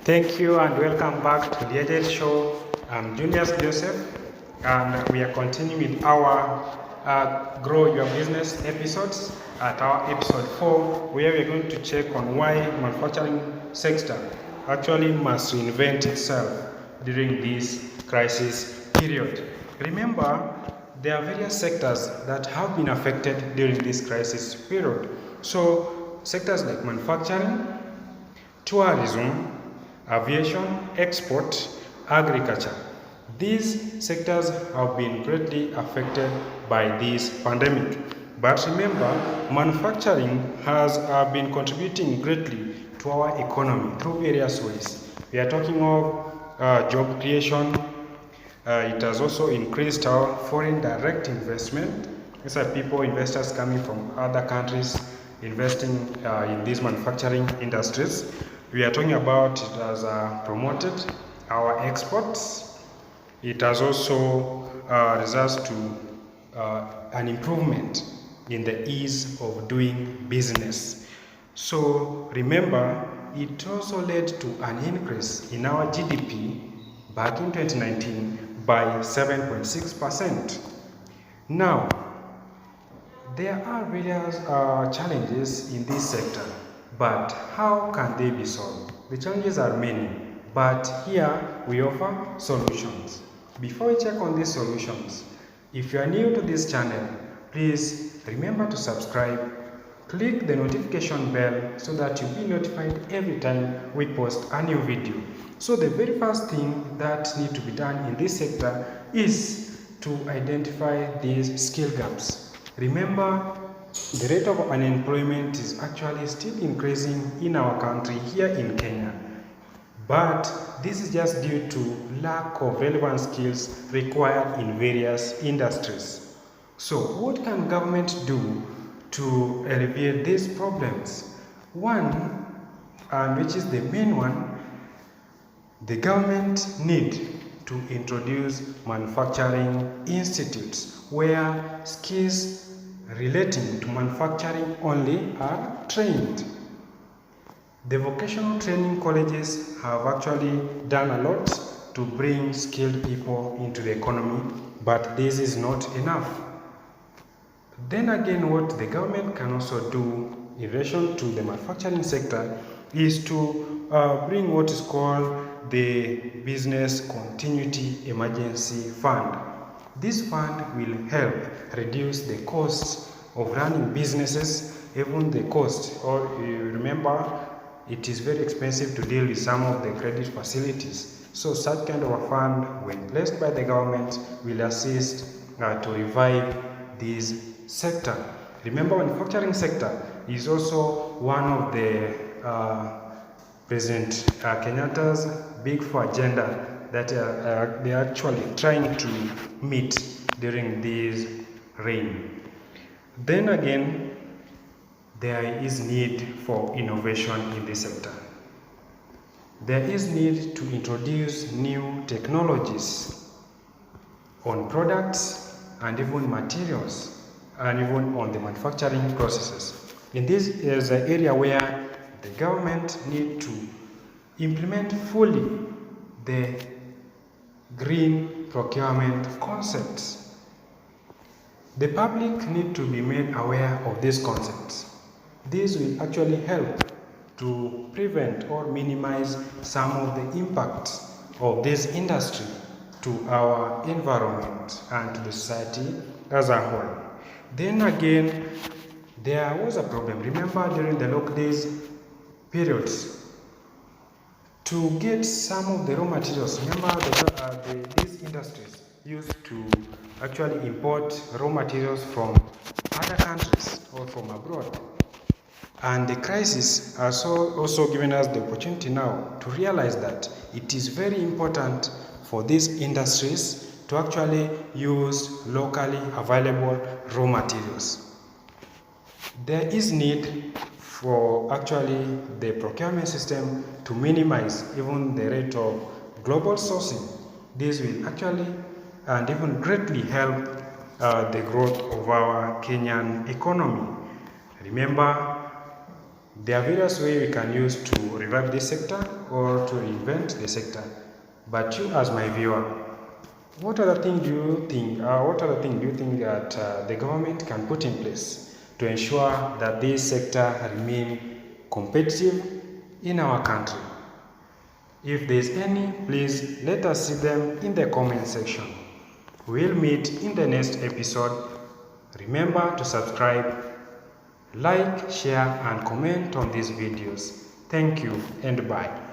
Thank you and welcome back to the Agile Show. I'm Junius Joseph, and we are continuing with our Grow Your Business episodes at our episode 4, where we're going to check on why manufacturing sector actually must reinvent itself during this crisis period. Remember, there are various sectors that have been affected during this crisis period. So, sectors like manufacturing, tourism, aviation, export, agriculture. These sectors have been greatly affected by this pandemic. But remember, manufacturing has been contributing greatly to our economy through various ways. We are talking of job creation. It has also increased our foreign direct investment. These are investors coming from other countries investing in these manufacturing industries. We are talking about it has promoted our exports. It has also results to an improvement in the ease of doing business. So remember, it also led to an increase in our GDP back in 2019 by 7.6%. Now, there are various challenges in this sector. But how can they be solved? The challenges are many, but here we offer solutions. Before we check on these solutions, if you are new to this channel, please remember to subscribe, click the notification bell so that you'll be notified every time we post a new video. So the very first thing that needs to be done in this sector is to identify these skill gaps. Remember, the rate of unemployment is actually still increasing in our country here in Kenya. But this is just due to lack of relevant skills required in various industries. So what can government do to alleviate these problems? One, and which is the main one, the government need to introduce manufacturing institutes where skills relating to manufacturing only are trained. The vocational training colleges have actually done a lot to bring skilled people into the economy, but this is not enough. Then again, what the government can also do in relation to the manufacturing sector is to bring what is called the Business Continuity Emergency Fund. This fund will help reduce the cost of running businesses, even the cost, or you remember, it is very expensive to deal with some of the credit facilities. So such kind of a fund, when placed by the government, will assist to revive this sector. Remember, manufacturing sector is also one of the President Kenyatta's Big Four agenda that they are actually trying to meet during this reign. Then again, there is need for innovation in this sector. There is need to introduce new technologies on products and even materials and even on the manufacturing processes. In this is an area where the government need to implement fully the green procurement concepts. The public need to be made aware of these concepts. This will actually help to prevent or minimize some of the impacts of this industry to our environment and to the society as a whole. Then again, there was a problem. Remember, during the lockdown periods, to get some of the raw materials, remember these industries used to actually import raw materials from other countries or from abroad. And the crisis has also given us the opportunity now to realize that it is very important for these industries to actually use locally available raw materials. There is need for actually the procurement system to minimize even the rate of global sourcing. This will actually and even greatly help the growth of our Kenyan economy. Remember, There are various ways we can use to revive this sector or to reinvent the sector. But you, as my viewer, what other thing do you think? That the government can put in place to ensure that this sector remain competitive in our country? If there is any, please let us see them in the comment section. We'll meet in the next episode. Remember to subscribe, like, share and comment on these videos. Thank you and bye.